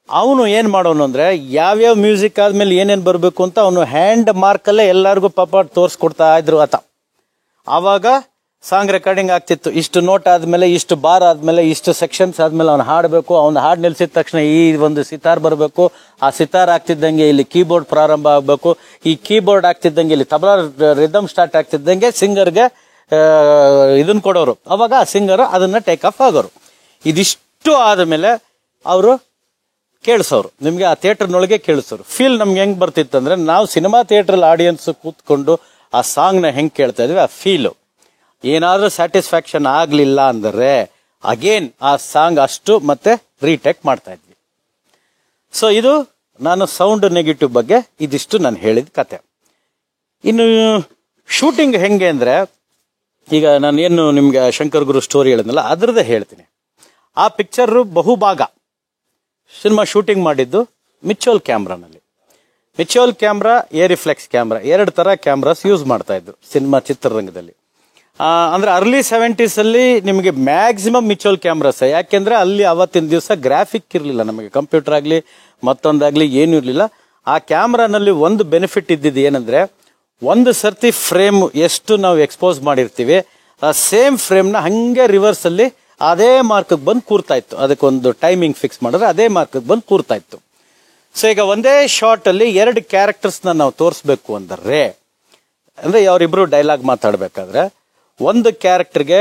ಅವನು ಏನು ಮಾಡೋನು ಅಂದರೆ ಯಾವ್ಯಾವ ಮ್ಯೂಸಿಕ್ ಆದಮೇಲೆ ಏನೇನು ಬರಬೇಕು ಅಂತ ಅವನು ಹ್ಯಾಂಡ್ ಮಾರ್ಕಲ್ಲೇ ಎಲ್ಲರಿಗೂ ಪಾಪ ತೋರಿಸ್ಕೊಡ್ತಾ ಇದ್ರು ಆತ. ಆವಾಗ ಸಾಂಗ್ ರೆಕಾರ್ಡಿಂಗ್ ಆಗ್ತಿತ್ತು. ಇಷ್ಟು ನೋಟ್ ಆದಮೇಲೆ, ಇಷ್ಟು ಬಾರ್ ಆದಮೇಲೆ, ಇಷ್ಟು ಸೆಕ್ಷನ್ಸ್ ಆದಮೇಲೆ ಅವ್ನು ಹಾಡಬೇಕು. ಅವ್ನು ಹಾಡು ನಿಲ್ಸಿದ ತಕ್ಷಣ ಈ ಒಂದು ಸಿತಾರ್ ಬರಬೇಕು. ಆ ಸಿತಾರ್ ಆಗ್ತಿದ್ದಂಗೆ ಇಲ್ಲಿ ಕೀಬೋರ್ಡ್ ಪ್ರಾರಂಭ ಆಗಬೇಕು. ಈ ಕೀಬೋರ್ಡ್ ಆಗ್ತಿದ್ದಂಗೆ ಇಲ್ಲಿ ತಬಲಾ ರಿದಮ್ ಸ್ಟಾರ್ಟ್ ಆಗ್ತಿದ್ದಂಗೆ ಸಿಂಗರ್ಗೆ ಇದನ್ನ ಕೊಡೋರು. ಅವಾಗ ಆ ಸಿಂಗರ್ ಅದನ್ನ ಟೇಕ್ ಆಫ್ ಆಗೋರು. ಇದಿಷ್ಟು ಆದಮೇಲೆ ಅವರು ಕೇಳಿಸೋರು, ನಿಮಗೆ ಆ ಥಿಯೇಟರ್ನೊಳಗೆ ಕೇಳಿಸೋರು. ಫೀಲ್ ನಮ್ಗೆ ಹೆಂಗೆ ಬರ್ತಿತ್ತು ಅಂದರೆ, ನಾವು ಸಿನಿಮಾ ಥಿಯೇಟ್ರಲ್ಲಿ ಆಡಿಯನ್ಸ್ ಕೂತ್ಕೊಂಡು ಆ ಸಾಂಗ್ನ ಹೆಂಗೆ ಕೇಳ್ತಾ ಇದ್ವಿ, ಆ ಫೀಲು ಏನಾದರೂ ಸ್ಯಾಟಿಸ್ಫ್ಯಾಕ್ಷನ್ ಆಗಲಿಲ್ಲ ಅಂದರೆ ಅಗೇನ್ ಆ ಸಾಂಗ್ ಅಷ್ಟು ಮತ್ತೆ ರೀಟೇಕ್ ಮಾಡ್ತಾ ಇದ್ವಿ. ಸೊ ಇದು ನಾನು ಸೌಂಡ್ ನೆಗೆಟಿವ್ ಬಗ್ಗೆ ಇದಿಷ್ಟು ನಾನು ಹೇಳಿದ ಕತೆ. ಇನ್ನು ಶೂಟಿಂಗ್ ಹೆಂಗೆ ಅಂದರೆ, ಈಗ ನಾನು ಏನು ನಿಮ್ಗೆ ಶಂಕರ್ ಗುರು ಸ್ಟೋರಿ ಹೇಳಿದ್ನಲ್ಲ ಅದರದ್ದೇ ಹೇಳ್ತೀನಿ. ಆ ಪಿಕ್ಚರ್ ಬಹುಭಾಗ ಸಿನಿಮಾ ಶೂಟಿಂಗ್ ಮಾಡಿದ್ದು ಮಿಚೋಲ್ ಕ್ಯಾಮ್ರಾನಲ್ಲಿ. ಮಿಚೋಲ್ ಕ್ಯಾಮ್ರಾ, ಏರಿಫ್ಲೆಕ್ಸ್ ಕ್ಯಾಮ್ರಾ, 2 ಥರ ಕ್ಯಾಮ್ರಾಸ್ ಯೂಸ್ ಮಾಡ್ತಾ ಇದ್ರು ಸಿನಿಮಾ ಚಿತ್ರರಂಗದಲ್ಲಿ. ಅಂದ್ರೆ ಅರ್ಲಿ 70s ಅಲ್ಲಿ ನಿಮಗೆ ಮ್ಯಾಕ್ಸಿಮಮ್ ಮಿಚೋಲ್ ಕ್ಯಾಮ್ರಾಸ್. ಯಾಕೆಂದ್ರೆ ಅಲ್ಲಿ ಅವತ್ತಿನ ದಿವಸ ಗ್ರಾಫಿಕ್ ಇರಲಿಲ್ಲ, ನಮಗೆ ಕಂಪ್ಯೂಟರ್ ಆಗಲಿ ಮತ್ತೊಂದಾಗ್ಲಿ ಏನೂ ಇರಲಿಲ್ಲ. ಆ ಕ್ಯಾಮ್ರಾನಲ್ಲಿ ಒಂದು ಬೆನಿಫಿಟ್ ಇದ್ದಿದ್ದು ಏನಂದ್ರೆ, ಒಂದು ಸರ್ತಿ ಫ್ರೇಮ್ ಎಷ್ಟು ನಾವು ಎಕ್ಸ್ಪೋಸ್ ಮಾಡಿರ್ತೀವಿ ಆ ಸೇಮ್ ಫ್ರೇಮ್ನ ಹಂಗೆ ರಿವರ್ಸ್ ಅಲ್ಲಿ ಅದೇ ಮಾರ್ಕ್ಗೆ ಬಂದು ಕೂರ್ತಾ ಇತ್ತು. ಅದಕ್ಕೊಂದು ಟೈಮಿಂಗ್ ಫಿಕ್ಸ್ ಮಾಡಿದ್ರೆ ಅದೇ ಮಾರ್ಕ್ಗೆ ಬಂದು ಕೂರ್ತಾ ಇತ್ತು. ಸೊ ಈಗ ಒಂದೇ ಶಾರ್ಟ್ ಅಲ್ಲಿ 2 ಕ್ಯಾರೆಕ್ಟರ್ಸ್ನ ನಾವು ತೋರಿಸ್ಬೇಕು ಅಂದರೆ, ಅಂದ್ರೆ ಅವರಿಬ್ರು ಡೈಲಾಗ್ ಮಾತಾಡ್ಬೇಕಾದ್ರೆ ಒಂದು ಕ್ಯಾರೆಕ್ಟರ್ಗೆ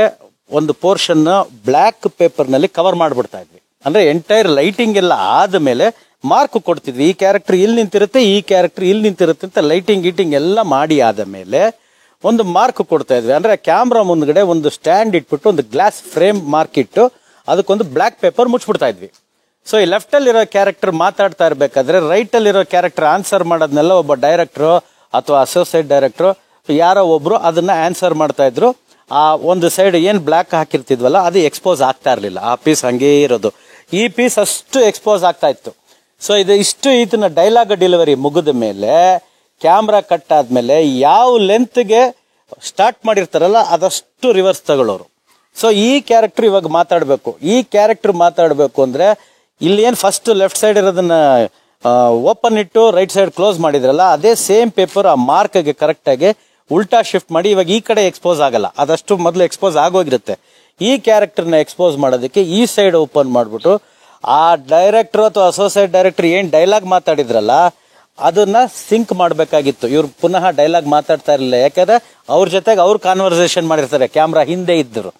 ಒಂದು ಪೋರ್ಷನ್ ಬ್ಲ್ಯಾಕ್ ಪೇಪರ್ನಲ್ಲಿ ಕವರ್ ಮಾಡಿಬಿಡ್ತಾ ಇದ್ವಿ. ಅಂದ್ರೆ ಎಂಟೈರ್ ಲೈಟಿಂಗ್ ಎಲ್ಲ ಆದಮೇಲೆ ಮಾರ್ಕ್ ಕೊಡ್ತಿದ್ವಿ. ಈ ಕ್ಯಾರೆಕ್ಟರ್ ಇಲ್ಲಿ ನಿಂತಿರುತ್ತೆ, ಈ ಕ್ಯಾರೆಕ್ಟರ್ ಇಲ್ಲಿ ನಿಂತಿರುತ್ತೆ ಅಂತ ಲೈಟಿಂಗ್ ಗೀಟಿಂಗ್ ಎಲ್ಲ ಮಾಡಿ ಆದ ಮೇಲೆ ಒಂದು ಮಾರ್ಕ್ ಕೊಡ್ತಾ ಇದ್ವಿ. ಅಂದ್ರೆ ಕ್ಯಾಮ್ರಾ ಮುಂದ್ಗಡೆ ಒಂದು ಸ್ಟ್ಯಾಂಡ್ ಇಟ್ಬಿಟ್ಟು ಒಂದು ಗ್ಲಾಸ್ ಫ್ರೇಮ್ ಮಾರ್ಕ್ ಇಟ್ಟು ಅದಕ್ಕೊಂದು ಬ್ಲ್ಯಾಕ್ ಪೇಪರ್ ಮುಚ್ಚಿಬಿಡ್ತಾ ಇದ್ವಿ. ಸೊ ಈ ಲೆಫ್ಟ್ ಅಲ್ಲಿರೋ ಕ್ಯಾರೆಕ್ಟರ್ ಮಾತಾಡ್ತಾ ಇರ್ಬೇಕಾದ್ರೆ ರೈಟ್ ಅಲ್ಲಿರೋ ಕ್ಯಾರೆಕ್ಟರ್ ಆನ್ಸರ್ ಮಾಡೋದನ್ನೆಲ್ಲ ಒಬ್ಬ ಡೈರೆಕ್ಟ್ರು ಅಥವಾ ಅಸೋಸಿಯೇಟ್ ಡೈರೆಕ್ಟ್ರು ಯಾರೋ ಒಬ್ರು ಅದನ್ನ ಆನ್ಸರ್ ಮಾಡ್ತಾ ಇದ್ರು. ಆ ಒಂದು ಸೈಡ್ ಏನ್ ಬ್ಲ್ಯಾಕ್ ಹಾಕಿರ್ತಿದ್ವಲ್ಲ ಅದು ಎಕ್ಸ್ಪೋಸ್ ಆಗ್ತಾ ಇರ್ಲಿಲ್ಲ, ಆ ಪೀಸ್ ಹಂಗೇ ಇರೋದು. ಈ ಪೀಸ್ ಅಷ್ಟು ಎಕ್ಸ್ಪೋಸ್ ಆಗ್ತಾ ಇತ್ತು. ಸೊ ಇದು ಇಷ್ಟು ಇದನ್ನ ಡೈಲಾಗ್ ಡೆಲಿವರಿ ಮುಗಿದ ಮೇಲೆ ಕ್ಯಾಮ್ರಾ ಕಟ್ ಆದ್ಮೇಲೆ ಯಾವ ಲೆಂತ್ಗೆ ಸ್ಟಾರ್ಟ್ ಮಾಡಿರ್ತಾರಲ್ಲ ಅದಷ್ಟು ರಿವರ್ಸ್ ತಗೊಳ್ಳೋರು. ಸೊ ಈ ಕ್ಯಾರೆಕ್ಟರ್ ಇವಾಗ ಮಾತಾಡಬೇಕು, ಈ ಕ್ಯಾರೆಕ್ಟರ್ ಮಾತಾಡಬೇಕು ಅಂದ್ರೆ ಇಲ್ಲಿ ಏನ್ ಫಸ್ಟ್ ಲೆಫ್ಟ್ ಸೈಡ್ ಇರೋದನ್ನ ಓಪನ್ ಇಟ್ಟು ರೈಟ್ ಸೈಡ್ ಕ್ಲೋಸ್ ಮಾಡಿದ್ರಲ್ಲ ಅದೇ ಸೇಮ್ ಪೇಪರ್ ಆ ಮಾರ್ಕ್ಗೆ ಕರೆಕ್ಟ್ ಆಗಿ ಉಲ್ಟಾ ಶಿಫ್ಟ್ ಮಾಡಿ ಇವಾಗ ಈ ಕಡೆ ಎಕ್ಸ್ಪೋಸ್ ಆಗಲ್ಲ, ಅದಷ್ಟು ಮೊದಲು ಎಕ್ಸ್ಪೋಸ್ ಆಗೋಗಿರುತ್ತೆ. ಈ ಕ್ಯಾರೆಕ್ಟರ್ನ ಎಕ್ಸ್ಪೋಸ್ ಮಾಡೋದಕ್ಕೆ ಈ ಸೈಡ್ ಓಪನ್ ಮಾಡ್ಬಿಟ್ಟು ಆ ಡೈರೆಕ್ಟರ್ ಅಥವಾ ಅಸೋಸಿಯೇಟ್ ಡೈರೆಕ್ಟರ್ ಏನ್ ಡೈಲಾಗ್ ಮಾತಾಡಿದ್ರಲ್ಲ ಅದನ್ನ ಸಿಂಕ್ ಮಾಡಬೇಕಾಗಿತ್ತು. ಇವ್ರು ಪುನಃ ಡೈಲಾಗ್ ಮಾತಾಡ್ತಾ ಇರಲಿಲ್ಲ, ಯಾಕಂದ್ರೆ ಅವ್ರ ಜೊತೆಗೆ ಅವ್ರು ಕಾನ್ವರ್ಸೇಷನ್ ಮಾಡಿರ್ತಾರೆ ಕ್ಯಾಮ್ರಾ ಹಿಂದೆ ಇದ್ದರು.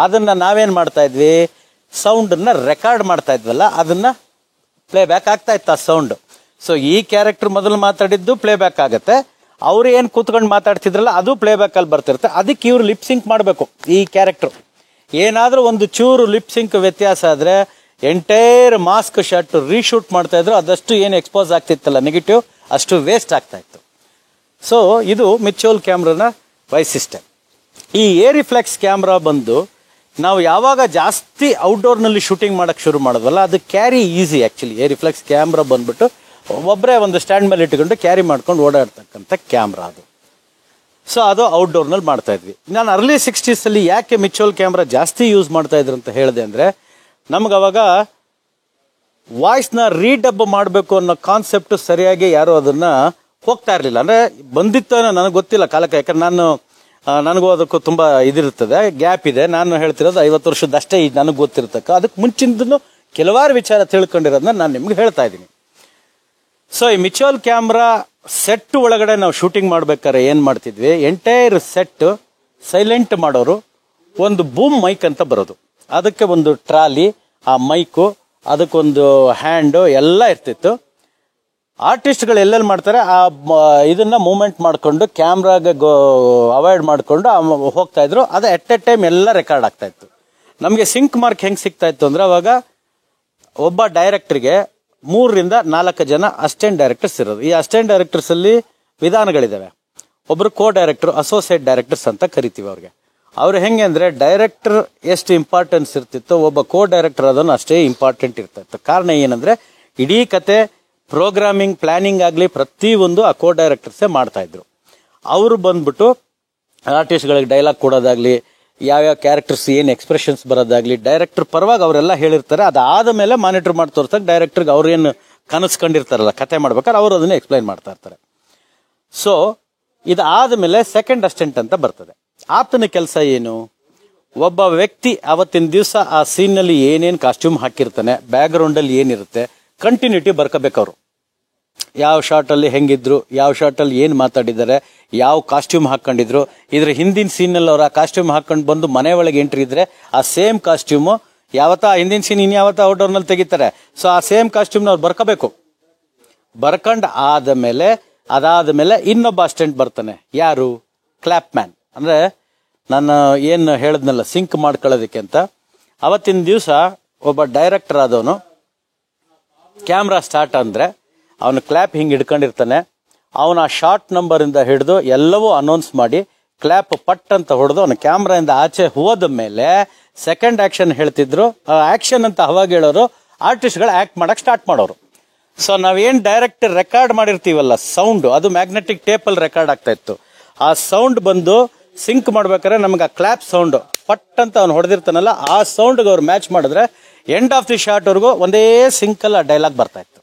ಅದನ್ನ ನಾವೇನ್ ಮಾಡ್ತಾ ಇದ್ವಿ, ಸೌಂಡನ್ನ ರೆಕಾರ್ಡ್ ಮಾಡ್ತಾ ಇದ್ವಲ್ಲ ಅದನ್ನ ಪ್ಲೇ ಬ್ಯಾಕ್ ಆಗ್ತಾ ಇತ್ತು ಆ ಸೌಂಡ್. ಸೊ ಈ ಕ್ಯಾರೆಕ್ಟರ್ ಮೊದಲು ಮಾತಾಡಿದ್ದು ಪ್ಲೇ ಬ್ಯಾಕ್ ಆಗುತ್ತೆ, ಅವ್ರು ಏನ್ ಕೂತ್ಕೊಂಡು ಮಾತಾಡ್ತಿದ್ರಲ್ಲ ಅದು ಪ್ಲೇ ಬ್ಯಾಕ್ ಅಲ್ಲಿ ಬರ್ತಿರುತ್ತೆ. ಅದಕ್ಕೆ ಇವ್ರು ಲಿಪ್ ಸಿಂಕ್ ಮಾಡಬೇಕು. ಈ ಕ್ಯಾರೆಕ್ಟರ್ ಏನಾದ್ರೂ ಒಂದು ಚೂರು ಲಿಪ್ ಸಿಂಕ್ ವ್ಯತ್ಯಾಸ ಆದ್ರೆ ಎಂಟೈರ್ ಮಾಸ್ಕ್ ಶಾಟ್ ರೀಶೂಟ್ ಮಾಡ್ತಾ ಇದ್ರು, ಅದಷ್ಟು ಏನು ಎಕ್ಸ್ಪೋಸ್ ಆಗ್ತಿತ್ತಲ್ಲ ನೆಗೆಟಿವ್ ಅಷ್ಟು ವೇಸ್ಟ್ ಆಗ್ತಾ ಇತ್ತು. ಸೊ ಇದು ಮಿಚೋಲ್ ಕ್ಯಾಮ್ರಾನ ವೈಶಿಷ್ಟ್ಯ. ಈ ಏರಿಫ್ಲೆಕ್ಸ್ ಕ್ಯಾಮ್ರಾ ಬಂದು ನಾವು ಯಾವಾಗ ಜಾಸ್ತಿ ಔಟ್ಡೋರ್ನಲ್ಲಿ ಶೂಟಿಂಗ್ ಮಾಡಕ್ ಶುರು ಮಾಡಿದ್ವಲ್ಲ ಅದು ಕ್ಯಾರಿ ಈಸಿ. ಆಕ್ಚುಲಿ ಏರಿಫ್ಲೆಕ್ಸ್ ಕ್ಯಾಮ್ರಾ ಬಂದ್ಬಿಟ್ಟು ಒಬ್ಬರೇ ಒಂದು ಸ್ಟ್ಯಾಂಡ್ ಮೇಲೆ ಇಟ್ಕೊಂಡು ಕ್ಯಾರಿ ಮಾಡ್ಕೊಂಡು ಓಡಾಡ್ತಕ್ಕಂಥ ಕ್ಯಾಮ್ರಾ ಅದು. ಸೊ ಅದು ಔಟ್ಡೋರ್ನಲ್ಲಿ ಮಾಡ್ತಾ ಇದ್ವಿ. ನಾನು ಅರ್ಲಿ 60s ಅಲ್ಲಿ ಯಾಕೆ ಮಿಚೋಲ್ ಕ್ಯಾಮ್ರಾ ಜಾಸ್ತಿ ಯೂಸ್ ಮಾಡ್ತಾ ಇದ್ರು ಅಂತ ಹೇಳಿದೆ ಅಂದ್ರೆ, ನಮ್ಗೆ ಅವಾಗ ವಾಯ್ಸ್ನ ರೀಡಬ್ ಮಾಡಬೇಕು ಅನ್ನೋ ಕಾನ್ಸೆಪ್ಟ್ ಸರಿಯಾಗಿ ಯಾರು ಅದನ್ನ ಹೋಗ್ತಾ ಇರಲಿಲ್ಲ. ಅಂದ್ರೆ ಬಂದಿತ್ತು ನನಗೆ ಗೊತ್ತಿಲ್ಲ ಕಾಲಕ್ಕೆ, ಯಾಕಂದ್ರೆ ನನಗೂ ಅದಕ್ಕೂ ತುಂಬಾ ಇದಿರ್ತದೆ, ಗ್ಯಾಪ್ ಇದೆ. ನಾನು ಹೇಳ್ತಿರೋದು 50 ವರ್ಷದಷ್ಟೇ ನನಗೆ ಗೊತ್ತಿರ್ತಕ್ಕ, ಅದಕ್ಕೆ ಮುಂಚಿನ ಕೆಲವಾರು ವಿಚಾರ ತಿಳ್ಕೊಂಡಿರೋದನ್ನ ನಾನು ನಿಮ್ಗೆ ಹೇಳ್ತಾ ಇದ್ದೀನಿ. ಸೊ ಈ ಮಿಚೋಲ್ ಕ್ಯಾಮ್ರಾ ಸೆಟ್ ಒಳಗಡೆ ನಾವು ಶೂಟಿಂಗ್ ಮಾಡ್ಬೇಕಾದ್ರೆ ಏನ್ ಮಾಡ್ತಿದ್ವಿ, ಎಂಟೈರ್ ಸೆಟ್ ಸೈಲೆಂಟ್ ಮಾಡೋರು, ಒಂದು ಬೂಮ್ ಮೈಕ್ ಅಂತ ಬರೋದು, ಅದಕ್ಕೆ ಒಂದು ಟ್ರಾಲಿ, ಆ ಮೈಕು, ಅದಕ್ಕೊಂದು ಹ್ಯಾಂಡು ಎಲ್ಲ ಇರ್ತಿತ್ತು. ಆರ್ಟಿಸ್ಟ್ಗಳು ಎಲ್ಲೆಲ್ಲಿ ಮಾಡ್ತಾರೆ ಆ ಇದನ್ನ ಮೂವ್ಮೆಂಟ್ ಮಾಡ್ಕೊಂಡು ಕ್ಯಾಮ್ರಾಗೆ ಅವಾಯ್ಡ್ ಮಾಡ್ಕೊಂಡು ಹೋಗ್ತಾ ಇದ್ರು. ಅದು ಎಟ್ ಎ ಟೈಮ್ ಎಲ್ಲ ರೆಕಾರ್ಡ್ ಆಗ್ತಾ ಇತ್ತು. ನಮಗೆ ಸಿಂಕ್ ಮಾರ್ಕ್ ಹೆಂಗ್ ಸಿಗ್ತಾ ಇತ್ತು ಅಂದ್ರೆ, ಅವಾಗ ಒಬ್ಬ ಡೈರೆಕ್ಟರ್ಗೆ 3 ರಿಂದ 4 ಜನ ಅಸಿಸ್ಟೆಂಟ್ ಡೈರೆಕ್ಟರ್ಸ್ ಇರೋದು. ಈ ಅಸಿಸ್ಟೆಂಟ್ ಡೈರೆಕ್ಟರ್ಸ್ ಅಲ್ಲಿ ವಿಧಾನಗಳಿದಾವೆ. ಒಬ್ರು ಕೋ ಡೈರೆಕ್ಟರ್, ಅಸೋಸಿಯೇಟ್ ಡೈರೆಕ್ಟರ್ಸ್ ಅಂತ ಕರಿತೀವಿ ಅವ್ರಿಗೆ. ಅವ್ರು ಹೆಂಗೆ ಅಂದ್ರೆ, ಡೈರೆಕ್ಟರ್ ಎಷ್ಟು ಇಂಪಾರ್ಟೆನ್ಸ್ ಇರ್ತಿತ್ತು ಒಬ್ಬ ಕೋ ಡೈರೆಕ್ಟರ್ ಅದನ್ನು ಅಷ್ಟೇ ಇಂಪಾರ್ಟೆಂಟ್ ಇರ್ತಿತ್ತು. ಕಾರಣ ಏನಂದ್ರೆ, ಇಡೀ ಕತೆ ಪ್ರೋಗ್ರಾಮಿಂಗ್ ಪ್ಲಾನಿಂಗ್ ಆಗ್ಲಿ ಪ್ರತಿಯೊಂದು ಆ ಕೋ ಡೈರೆಕ್ಟರ್ಸೇ ಮಾಡ್ತಾ ಇದ್ರು. ಅವರು ಬಂದ್ಬಿಟ್ಟು ಆರ್ಟಿಸ್ಟ್ಗಳಿಗೆ ಡೈಲಾಗ್ ಕೊಡೋದಾಗ್ಲಿ, ಯಾವ್ಯಾವ ಕ್ಯಾರೆಕ್ಟರ್ಸ್ ಏನು ಎಕ್ಸ್ಪ್ರೆಷನ್ಸ್ ಬರೋದಾಗ್ಲಿ ಡೈರೆಕ್ಟರ್ ಪರವಾಗಿ ಅವರೆಲ್ಲ ಹೇಳಿರ್ತಾರೆ. ಅದಾದ ಮೇಲೆ ಮಾನಿಟರ್ ಮಾಡಿ ತೋರ್ಸಕ್ಕೆ ಡೈರೆಕ್ಟರ್ಗೆ ಅವ್ರೇನು ಕನಸು ಕಂಡಿರ್ತಾರಲ್ಲ ಕತೆ ಮಾಡ್ಬೇಕಾದ್ರೆ ಅವರು ಅದನ್ನ ಎಕ್ಸ್ಪ್ಲೈನ್ ಮಾಡ್ತಾ ಇರ್ತಾರೆ. ಸೊ ಇದಾದ ಮೇಲೆ ಸೆಕೆಂಡ್ ಅಸಿಸ್ಟೆಂಟ್ ಅಂತ ಬರ್ತದೆ. ಆತನ ಕೆಲಸ ಏನು? ಒಬ್ಬ ವ್ಯಕ್ತಿ ಅವತ್ತಿನ ದಿವಸ ಆ ಸೀನ್ನಲ್ಲಿ ಏನೇನು ಕಾಸ್ಟ್ಯೂಮ್ ಹಾಕಿರ್ತಾನೆ, ಬ್ಯಾಕ್ಗ್ರೌಂಡಲ್ಲಿ ಏನಿರುತ್ತೆ, ಕಂಟಿನ್ಯೂಟಿ ಬರ್ಕೋಬೇಕು ಅವರು. ಯಾವ ಶಾರ್ಟಲ್ಲಿ ಹೆಂಗಿದ್ರು, ಯಾವ ಶಾರ್ಟಲ್ಲಿ ಏನು ಮಾತಾಡಿದ್ದಾರೆ, ಯಾವ ಕಾಸ್ಟ್ಯೂಮ್ ಹಾಕೊಂಡಿದ್ರು, ಇದ್ರ ಹಿಂದಿನ ಸೀನಲ್ಲಿ ಅವ್ರು ಆ ಕಾಸ್ಟ್ಯೂಮ್ ಹಾಕೊಂಡು ಬಂದು ಮನೆ ಒಳಗೆ ಎಂಟ್ರಿ ಇದ್ರೆ ಆ ಸೇಮ್ ಕಾಸ್ಟ್ಯೂಮು ಯಾವತ್ತ ಹಿಂದಿನ ಸೀನ್ ಇನ್ಯಾವತ್ತ ಔಟ್ಡೋರ್ನಲ್ಲಿ ತೆಗಿತಾರೆ. ಸೊ ಆ ಸೇಮ್ ಕಾಸ್ಟ್ಯೂಮ್ನ ಅವ್ರು ಬರ್ಕೋಬೇಕು. ಬರ್ಕಂಡು ಅದಾದ ಮೇಲೆ ಇನ್ನೊಬ್ಬ ಅಸಿಸ್ಟೆಂಟ್ ಬರ್ತಾನೆ. ಯಾರು? Clap man. ಅಂದ್ರೆ ನಾನು ಏನು ಹೇಳಿದ್ನಲ್ಲ ಸಿಂಕ್ ಮಾಡ್ಕೊಳ್ಳೋದಕ್ಕೆ ಅಂತ. ಅವತ್ತಿನ ದಿವಸ ಒಬ್ಬ ಡೈರೆಕ್ಟರ್ ಆದವನು ಕ್ಯಾಮ್ರಾ ಸ್ಟಾರ್ಟ್ ಅಂದ್ರೆ ಅವನು ಕ್ಲಾಪ್ ಹಿಂಗೆ ಹಿಡ್ಕೊಂಡಿರ್ತಾನೆ. ಅವನ ಆ ಶಾರ್ಟ್ ನಂಬರ್ ಇಂದ ಹಿಡಿದು ಎಲ್ಲವೂ ಅನೌನ್ಸ್ ಮಾಡಿ ಕ್ಲಾಪ್ ಪಟ್ ಅಂತ ಹೊಡೆದು ಅವನ ಕ್ಯಾಮ್ರಾಯಿಂದ ಆಚೆ ಹೋದ ಮೇಲೆ ಸೆಕೆಂಡ್ ಆಕ್ಷನ್ ಹೇಳ್ತಿದ್ರು. ಆಕ್ಷನ್ ಅಂತ ಅವಾಗ ಹೇಳೋರು ಆರ್ಟಿಸ್ಟ್ಗಳು ಆಕ್ಟ್ ಮಾಡಕ್ ಸ್ಟಾರ್ಟ್ ಮಾಡೋರು. ಸೊ ನಾವೇನ್ ಡೈರೆಕ್ಟ್ ರೆಕಾರ್ಡ್ ಮಾಡಿರ್ತೀವಲ್ಲ ಸೌಂಡ್, ಅದು ಮ್ಯಾಗ್ನೆಟಿಕ್ ಟೇಪಲ್ಲಿ ರೆಕಾರ್ಡ್ ಆಗ್ತಾ ಇತ್ತು. ಆ ಸೌಂಡ್ ಬಂದು ಸಿಂಕ್ ಮಾಡ್ಬೇಕಾದ್ರೆ ನಮ್ಗೆ ಆ ಕ್ಲಾಪ್ ಸೌಂಡ್ ಪಟ್ ಅಂತ ಅವ್ನು ಹೊಡೆದಿರ್ತಾನಲ್ಲ ಆ ಸೌಂಡ್ಗೆ ಅವ್ರು ಮ್ಯಾಚ್ ಮಾಡಿದ್ರೆ ಎಂಡ್ ಆಫ್ ದಿ ಶಾರ್ಟ್ ವರ್ಗೂ ಒಂದೇ ಸಿಂಕಲ್ ಆ ಡೈಲಾಗ್ ಬರ್ತಾ ಇತ್ತು.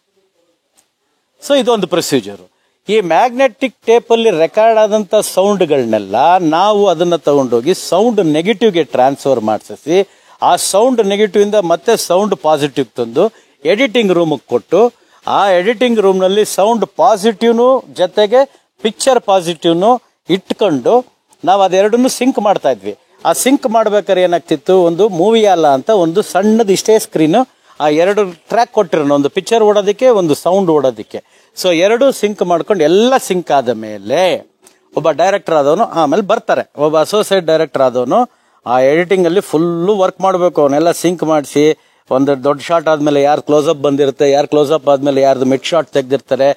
ಸೊ ಇದೊಂದು ಪ್ರೊಸೀಜರು. ಈ ಮ್ಯಾಗ್ನೆಟಿಕ್ ಟೇಪಲ್ಲಿ ರೆಕಾರ್ಡ್ ಆದಂತ ಸೌಂಡ್ಗಳನ್ನೆಲ್ಲ ನಾವು ಅದನ್ನ ತಗೊಂಡೋಗಿ ಸೌಂಡ್ ನೆಗೆಟಿವ್ಗೆ ಟ್ರಾನ್ಸ್ಫರ್ ಮಾಡಿಸಿ ಆ ಸೌಂಡ್ ನೆಗೆಟಿವ್ ಇಂದ ಮತ್ತೆ ಸೌಂಡ್ ಪಾಸಿಟಿವ್ ತಂದು ಎಡಿಟಿಂಗ್ ರೂಮ್ಗೆ ಕೊಟ್ಟು ಆ ಎಡಿಟಿಂಗ್ ರೂಮ್ನಲ್ಲಿ ಸೌಂಡ್ ಪಾಸಿಟಿವ್ನು ಜೊತೆಗೆ ಪಿಕ್ಚರ್ ಪಾಸಿಟಿವ್ನು ಇಟ್ಕೊಂಡು ನಾವು ಅದೆರಡನ್ನು ಸಿಂಕ್ ಮಾಡ್ತಾ ಇದ್ವಿ. ಆ ಸಿಂಕ್ ಮಾಡ್ಬೇಕಾದ್ರೆ ಏನಾಗ್ತಿತ್ತು, ಒಂದು ಮೂವಿ ಅಲ್ಲ ಅಂತ ಒಂದು ಸಣ್ಣದು ಇಷ್ಟೇ ಸ್ಕ್ರೀನ್, ಆ ಎರಡು ಟ್ರ್ಯಾಕ್ ಕೊಟ್ಟಿರೋಣ, ಒಂದು ಪಿಕ್ಚರ್ ಓಡೋದಕ್ಕೆ ಒಂದು ಸೌಂಡ್ ಓಡೋದಕ್ಕೆ. ಸೊ ಎರಡು ಸಿಂಕ್ ಮಾಡ್ಕೊಂಡು ಎಲ್ಲ ಸಿಂಕ್ ಆದ ಮೇಲೆ ಒಬ್ಬ ಡೈರೆಕ್ಟರ್ ಆದವನು ಆಮೇಲೆ ಬರ್ತಾರೆ. ಒಬ್ಬ ಅಸೋಸಿಯೇಟ್ ಡೈರೆಕ್ಟರ್ ಆದವನು ಆ ಎಡಿಟಿಂಗ್ ಅಲ್ಲಿ ಫುಲ್ಲು ವರ್ಕ್ ಮಾಡಬೇಕು. ಅವನ್ನೆಲ್ಲ ಸಿಂಕ್ ಮಾಡಿಸಿ ಒಂದು ದೊಡ್ಡ ಶಾಟ್ ಆದ್ಮೇಲೆ ಯಾರು ಕ್ಲೋಸ್ಅಪ್ ಬಂದಿರುತ್ತೆ, ಯಾರು ಕ್ಲೋಸ್ಅಪ್ ಆದ್ಮೇಲೆ ಯಾರ್ದು ಮಿಡ್ ಶಾಟ್ ತೆಗ್ದಿರ್ತಾರೆ,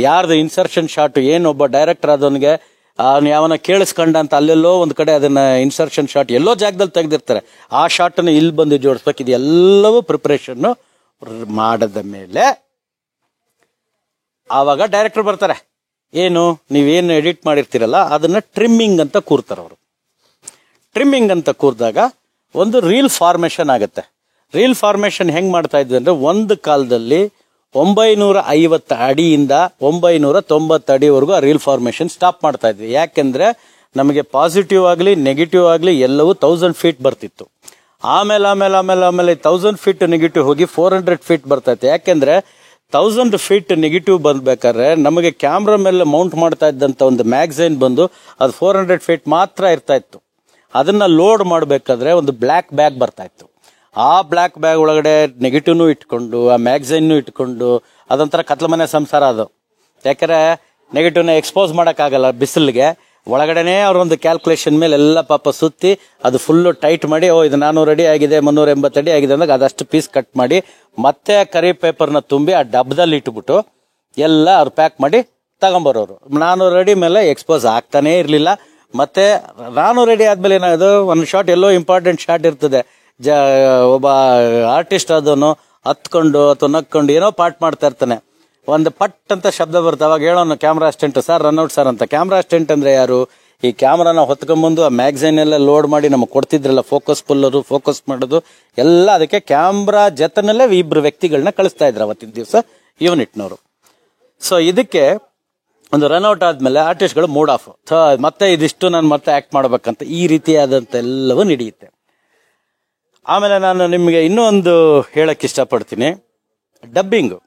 ಯಾರ್ದು ಇನ್ಸರ್ಷನ್ ಶಾಟ್, ಏನು ಒಬ್ಬ ಡೈರೆಕ್ಟರ್ ಆದವನಿಗೆ ಅವನು ಯಾವನ ಕೇಳಿಸ್ಕೊಂಡ ಅಂತ ಅಲ್ಲೆಲ್ಲೋ ಒಂದು ಕಡೆ ಅದನ್ನ ಇನ್ಸರ್ಷನ್ ಶಾಟ್ ಎಲ್ಲೋ ಜಾಗದಲ್ಲಿ ತೆಗ್ದಿರ್ತಾರೆ, ಆ ಶಾಟನ್ನು ಇಲ್ಲಿ ಬಂದು ಜೋಡಿಸ್ಬೇಕು. ಇದೆಲ್ಲವೂ ಪ್ರಿಪರೇಷನ್ ಮಾಡದ ಮೇಲೆ ಆವಾಗ ಡೈರೆಕ್ಟರ್ ಬರ್ತಾರೆ. ಏನು ನೀವೇನು ಎಡಿಟ್ ಮಾಡಿರ್ತೀರಲ್ಲ ಅದನ್ನ ಟ್ರಿಮ್ಮಿಂಗ್ ಅಂತ ಕೂರ್ತಾರೆ ಅವರು. ಟ್ರಿಮ್ಮಿಂಗ್ ಅಂತ ಕೂರ್ದಾಗ ಒಂದು ರೀಲ್ ಫಾರ್ಮೇಶನ್ ಆಗುತ್ತೆ. ರೀಲ್ ಫಾರ್ಮೇಶನ್ ಹೆಂಗ್ ಮಾಡ್ತಾ ಇದ್ವಿ ಅಂದ್ರೆ ಒಂದು ಕಾಲದಲ್ಲಿ 950 ಅಡಿಯಿಂದ 990 ಅಡಿವರೆಗೂ ಆ ರೀಲ್ ಫಾರ್ಮೇಶನ್ ಸ್ಟಾಪ್ ಮಾಡ್ತಾ ಇದ್ವಿ. ಯಾಕೆಂದ್ರೆ ನಮಗೆ ಪಾಸಿಟಿವ್ ಆಗಲಿ ನೆಗೆಟಿವ್ ಆಗಲಿ ಎಲ್ಲವೂ 1000 ಫೀಟ್ ಬರ್ತಿತ್ತು. ಆಮೇಲೆ 1000 ಫೀಟ್ ನೆಗೆಟಿವ್ ಹೋಗಿ 400 ಫೀಟ್ ಬರ್ತಾ ಇತ್ತು. ಯಾಕೆಂದ್ರೆ 1000 ಫೀಟ್ ನೆಗೆಟಿವ್ ಬಂದ್ಬೇಕಾದ್ರೆ ನಮಗೆ ಕ್ಯಾಮ್ರಾ ಮೇಲೆ ಮೌಂಟ್ ಮಾಡ್ತಾ ಇದ್ದಂತ ಒಂದು ಮ್ಯಾಗಝೈನ್ ಬಂದು ಅದು 400 ಫೀಟ್ ಮಾತ್ರ ಇರ್ತಾ ಇತ್ತು. ಅದನ್ನ ಲೋಡ್ ಮಾಡಬೇಕಾದ್ರೆ ಒಂದು ಬ್ಲ್ಯಾಕ್ ಬ್ಯಾಗ್ ಬರ್ತಾ ಇತ್ತು. ಆ ಬ್ಲ್ಯಾಕ್ ಬ್ಯಾಗ್ ಒಳಗಡೆ ನೆಗೆಟಿವ್ನು ಇಟ್ಕೊಂಡು ಆ ಮ್ಯಾಗಝೈನ್ ಇಟ್ಕೊಂಡು ಅದೊಂಥರ ಕತ್ಲ ಮನೆ ಸಂಸಾರ ಅದು. ಯಾಕಂದ್ರೆ ನೆಗೆಟಿವ್ನ ಎಕ್ಸ್ಪೋಸ್ ಮಾಡೋಕ್ಕಾಗಲ್ಲ ಬಿಸಿಲಿಗೆ. ಒಳಗಡೆನೆ ಅವ್ರೊಂದು ಕ್ಯಾಲ್ಕುಲೇಷನ್ ಮೇಲೆ ಎಲ್ಲ ಪಾಪ ಸುತ್ತಿ ಅದು ಫುಲ್ಲು ಟೈಟ್ ಮಾಡಿ, ಇದು 400 ಅಡಿ ಆಗಿದೆ 380 ಅಡಿ ಆಗಿದೆ ಅಂದಾಗ ಅದಷ್ಟು ಪೀಸ್ ಕಟ್ ಮಾಡಿ ಮತ್ತೆ ಕರಿ ಪೇಪರ್ನ ತುಂಬಿ ಆ ಡಬ್ಬದಲ್ಲಿ ಇಟ್ಬಿಟ್ಟು ಎಲ್ಲ ಅವ್ರು ಪ್ಯಾಕ್ ಮಾಡಿ ತಗೊಂಬರೋರು. 400 ಅಡಿ ಮೇಲೆ ಎಕ್ಸ್ಪೋಸ್ ಆಗ್ತಾನೆ ಇರಲಿಲ್ಲ. ಮತ್ತೆ 400 ಅಡಿ ಆದ್ಮೇಲೆ ಏನಾಗೋದು, ಒಂದು ಶಾಟ್ ಎಲ್ಲೋ ಇಂಪಾರ್ಟೆಂಟ್ ಶಾಟ್ ಇರ್ತದೆ, ಒಬ್ಬ ಆರ್ಟಿಸ್ಟ್ ಅದನ್ನು ಹತ್ಕೊಂಡು ಅಥವಾ ನಕ್ಕೊಂಡು ಏನೋ ಪಾರ್ಟ್ ಮಾಡ್ತಾ ಇರ್ತಾನೆ, ಒಂದು ಪಟ್ ಅಂತ ಶಬ್ದ ಬರುತ್ತೆ. ಅವಾಗ ಹೇಳೋನು camera assistant, sir run out sir ಅಂತ. ಕ್ಯಾಮ್ರಾ ಅಸಿಸ್ಟೆಂಟ್ ಅಂದ್ರೆ ಯಾರು? ಈ ಕ್ಯಾಮ್ರಾನ ಹೊತ್ಕೊಂಡ್ಬಂದು ಆ ಮ್ಯಾಗಝೈನ್ ಎಲ್ಲ ಲೋಡ್ ಮಾಡಿ ನಮಗೆ ಕೊಡ್ತಿದ್ರಲ್ಲ, ಫೋಕಸ್ ಪುಲ್ಲರು, ಫೋಕಸ್ ಮಾಡೋದು ಎಲ್ಲ ಅದಕ್ಕೆ ಕ್ಯಾಮ್ರಾ ಜೊತೆನಲ್ಲೇ ಇಬ್ರು ವ್ಯಕ್ತಿಗಳನ್ನ ಕಳಿಸ್ತಾ ಇದ್ರು ಅವತ್ತಿನ ದಿವಸ ಯೂನಿಟ್ನವರು. ಸೊ ಇದಕ್ಕೆ ಒಂದು ರನ್ಔಟ್ ಆದ್ಮೇಲೆ ಆರ್ಟಿಸ್ಟ್ಗಳು ಮೂಡ್ ಆಫ್, ಮತ್ತೆ ಇದಿಷ್ಟು ನಾನು ಮತ್ತೆ ಆಕ್ಟ್ ಮಾಡ್ಬೇಕಂತ ಈ ರೀತಿಯಾದಂತ ಎಲ್ಲವೂ ನಡೆಯುತ್ತೆ. ಆಮೇಲೆ ನಾನು ನಿಮಗೆ ಇನ್ನೂ ಒಂದು ಹೇಳಕ್ ಇಷ್ಟಪಡ್ತೀನಿ. ಡಬ್ಬಿಂಗು